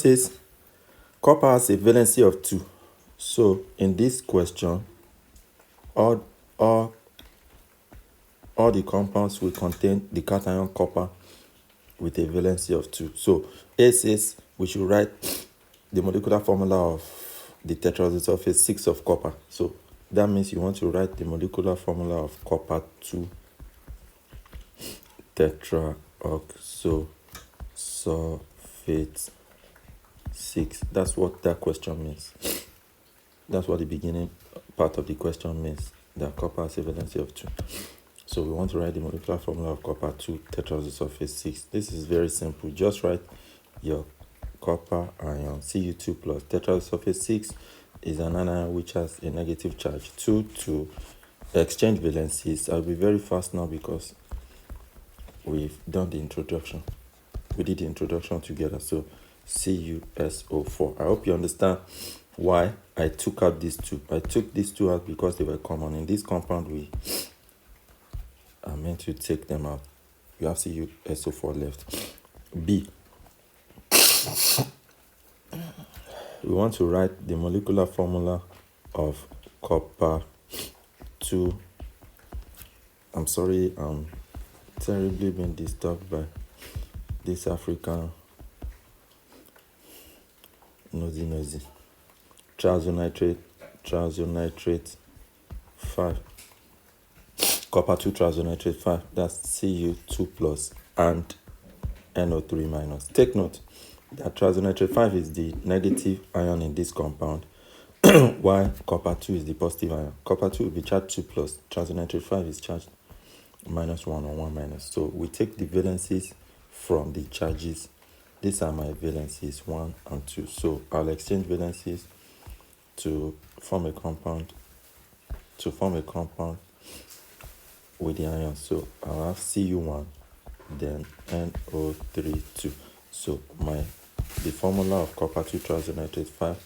says copper has a valency of 2. So in this question, all the compounds will contain the cation copper with a valency of 2. So A says we should write the molecular formula of the tetraoxosulfate 6 of copper. So that means you want to write the molecular formula of copper 2 tetraoxosulfate 6. That's what that question means. That's what the beginning part of the question means, that copper has a valency of 2. So we want to write the molecular formula of copper 2 tetraoxosulfate 6. This is very simple. Just write your copper ion Cu2 plus. Tetraoxosulfate 6 is an anion which has a negative charge. 2 to exchange valencies. I'll be very fast now because we've done the introduction. We did the introduction together. So CuSO4. I hope you understand why I took out these two. I took these two out because they were common. In this compound, we are meant to take them out. You have CuSO4 left. B. We want to write the molecular formula of copper 2. I'm sorry, I'm terribly being disturbed by this African noisy. Triazonitrate 5. Copper 2 triazonitrate 5. That's Cu2 plus and NO3 minus. Take note that triazonitrate 5 is the negative ion in this compound, while copper 2 is the positive ion. Copper 2 will be charged 2 plus. Triazonitrate 5 is charged minus 1 or 1 minus. So we take the valencies from the charges. These are my valencies 1 and 2. So I'll exchange valencies to form a compound with the ions. So I'll have Cu1, then NO3 2. So the formula of copper 2 triazonitrate 5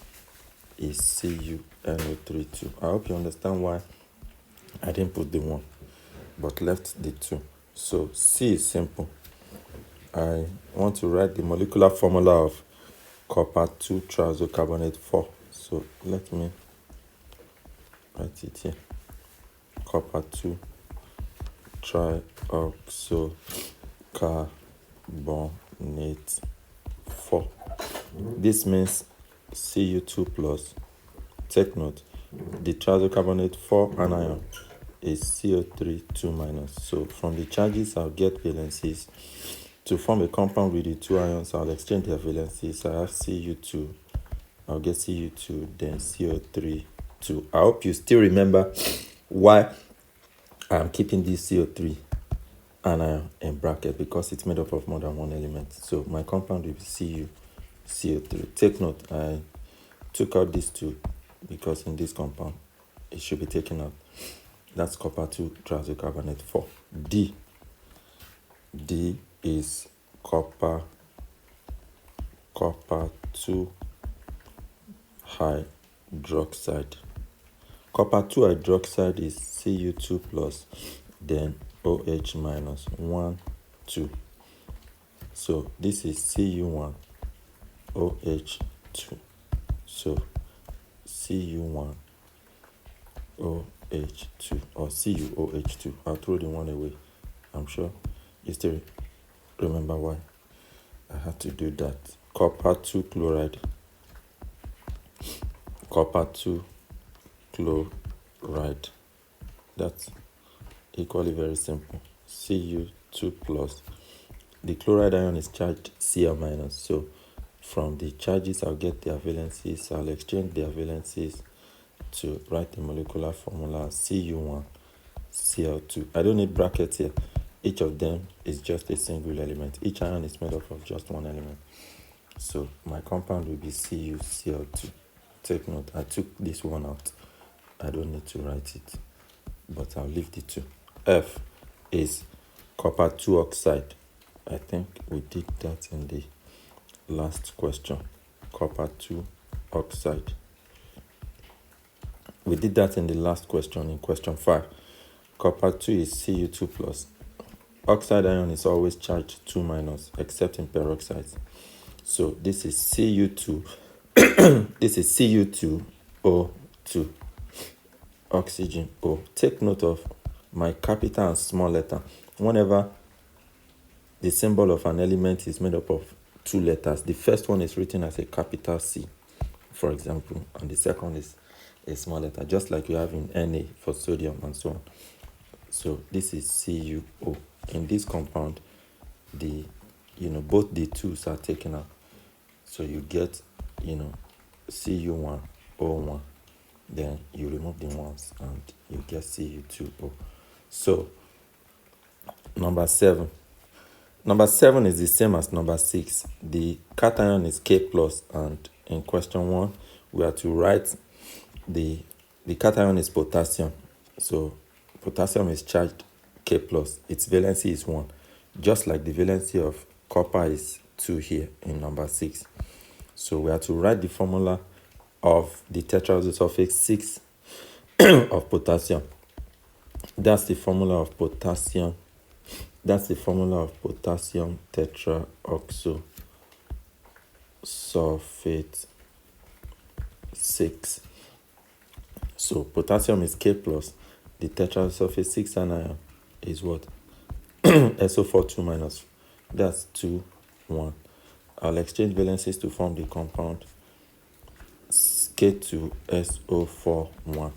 is CuNO3 2. I hope you understand why I didn't put the 1 but left the 2. So C is simple. I want to write the molecular formula of copper 2 triazocarbonate 4. So let me write it here. Copper 2 trioxocarbonate 4. This means Cu2 plus. Take note, the triazocarbonate 4 anion is CO3 2 minus. So from the charges, I'll get valencies. To form a compound with the two ions, I'll exchange their valencies. I have Cu2. I'll get Cu2, then CO3 2. I hope you still remember why I'm keeping this CO3 anion in bracket, because it's made up of more than one element. So my compound will be CO3. Take note, I took out these two because in this compound it should be taken out. That's copper 2 triazocarbonate 4. D is copper 2 hydroxide. Copper 2 hydroxide is Cu2 plus, then OH minus 1 2. So this is Cu1 OH2. So Cu1 OH2 or CuOH2. I'll throw the one away. I'm sure you still remember why I had to do that. Copper 2 chloride. Copper 2 chloride. That's equally very simple. Cu2 plus. The chloride ion is charged Cl minus. So from the charges, I'll get their valencies. I'll exchange their valencies to write the molecular formula Cu1 Cl2. I don't need brackets here. Each of them is just a single element. Each ion is made up of just one element. So my compound will be CuCl2. Take note, I took this one out. I don't need to write it, but I'll leave the 2. F is copper 2 oxide. I think we did that in the last question. Copper 2 oxide. We did that in the last question, in question 5. Copper 2 is Cu2 plus. Oxide ion is always charged 2 minus, except in peroxides. So this is Cu2. This is Cu2O2. Oxygen O. Take note of my capital and small letter. Whenever the symbol of an element is made up of two letters, the first one is written as a capital C, for example, and the second is a small letter, just like you have in Na for sodium and so on. So this is CuO. In this compound, both the twos are taken out. So you get, Cu1, O1. Then you remove the ones and you get Cu2O. So number 7. Number 7 is the same as number 6. The cation is K plus, and in question 1, we are to write the cation is potassium. So potassium is charged K plus. Its valency is 1, just like the valency of copper is 2 here in number 6. So we are to write the formula of the tetraoxosulfate 6 of potassium. That's the formula of potassium. That's the formula of potassium tetraoxosulfate 6. So potassium is K plus. The tetraoxosulfate 6 anion is what? SO4 2 minus. That's 2, 1. I'll exchange valencies to form the compound K2SO4 1.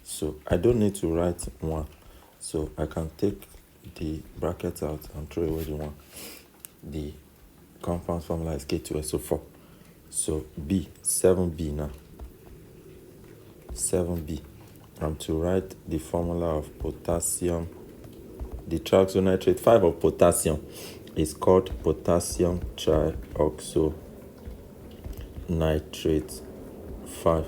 So I don't need to write 1. So I can take the brackets out and throw away the 1. The compound formula is K2SO4. So B, 7B now. 7B. I'm to write the formula of potassium. The trioxynitrate 5 of potassium is called potassium trioxynitrate 5.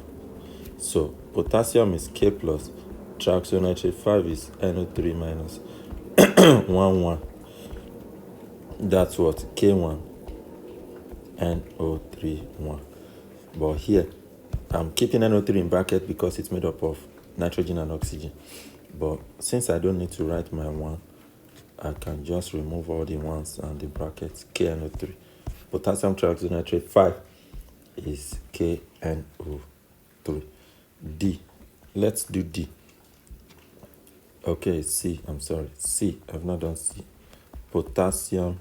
So potassium is K plus, trioxynitrate 5 is NO3 minus 1, 1. That's what? K1 NO3 1. But here, I'm keeping NO3 in bracket because it's made up of nitrogen and oxygen. But since I don't need to write my 1, I can just remove all the 1s and the brackets. KNO3. Potassium trioxynitrate 5 is KNO3. D. Let's do D. Okay, C. I'm sorry. C. I've not done C. Potassium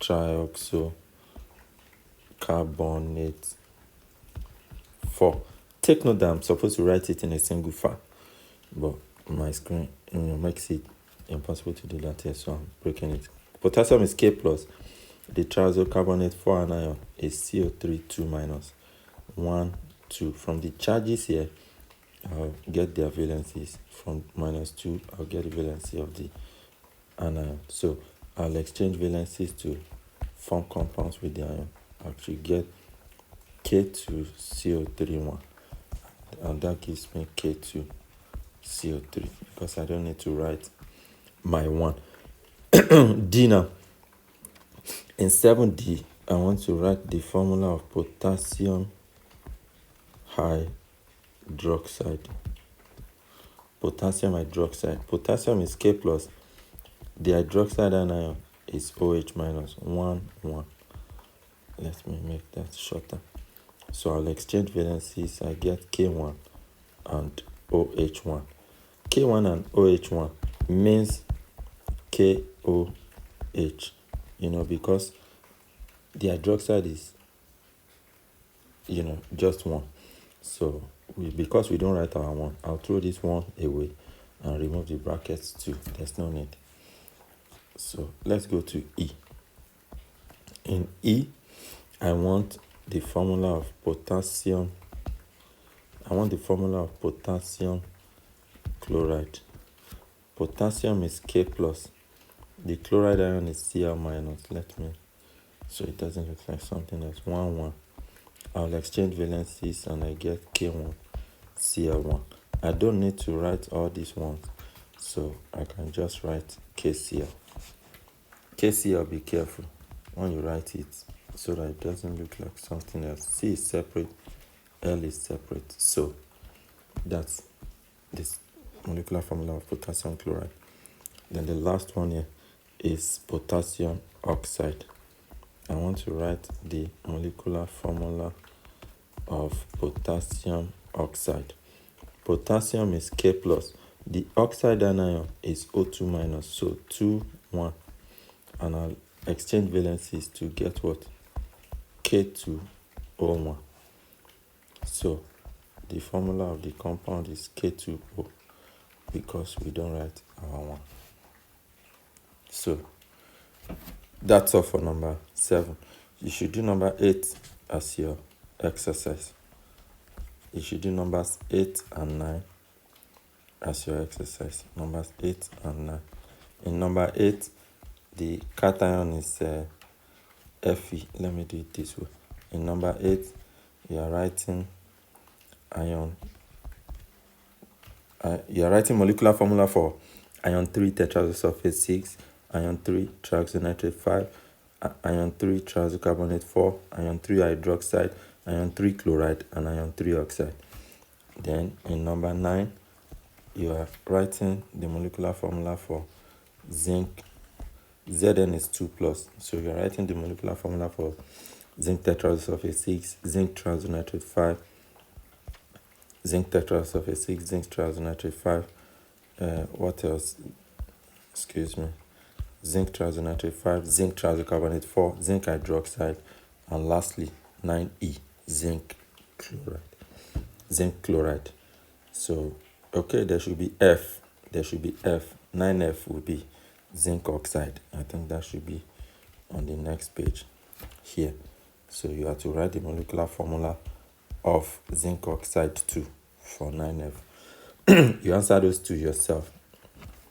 trioxocarbonate 4. Take note that I'm supposed to write it in a single file, but my screen makes it impossible to do that here, so I'm breaking it. Potassium is K plus. The trioxocarbonate 4 anion is CO3 2 minus 1, 2. From the charges here, I'll get their valencies. From minus 2, I'll get the valency of the anion. So I'll exchange valencies to form compounds with the ion. I'll actually get K2CO3 1, and that gives me K2CO3 because I don't need to write my 1. D now. In 7D, I want to write the formula of potassium hydroxide. Potassium hydroxide. Potassium is K plus. The hydroxide anion is OH minus 1, 1. Let me make that shorter. So I'll exchange valencies. I get K1 and OH1. K1 and OH1 means KOH, because the hydroxide is, just 1. So because we don't write our 1, I'll throw this 1 away and remove the brackets too. There's no need. So let's go to E. In E, I want the formula of potassium. I want the formula of potassium chloride. Potassium is K plus. The chloride ion is Cl minus. So it doesn't look like something else. 1, 1. I'll exchange valencies and I get K1 Cl1. I don't need to write all these ones, so I can just write KCl. KCl, be careful when you write it so that it doesn't look like something else. C is separate, L is separate. So that's this molecular formula of potassium chloride. Then the last one here is potassium oxide. I want to write the molecular formula of potassium oxide. Potassium is K plus. The oxide anion is O2 minus, so 2, 1. And I'll exchange valencies to get what? K2O1. So the formula of the compound is K2O because we don't write our 1. So that's all for number 7. You should do number 8 as your exercise. You should do numbers 8 and 9 as your exercise. Numbers 8 and 9. In number 8, the cation is Fe. Let me do it this way. In number 8, you are writing ion. You are writing molecular formula for ion 3 tetraoxosulfate 6, ion 3 trioxynitrate 5, ion 3 triazocarbonate 4, ion 3 hydroxide, ion 3 chloride, and ion 3 oxide. Then in number 9, you are writing the molecular formula for zinc. Zn is 2 plus, so you are writing the molecular formula for zinc tetraoxosulfate 6, zinc triazonitrate 5, zinc tetraoxosulfate 6, zinc triazonitrate 5. What else? Excuse me. Zinc triazonitrate 5, zinc triazocarbonate 4, zinc hydroxide, and lastly 9E, zinc chloride. Zinc chloride. So, okay, there should be F. 9F will be zinc oxide. I think that should be on the next page here. So you have to write the molecular formula of zinc oxide 2 for 9F. You answer those two yourself.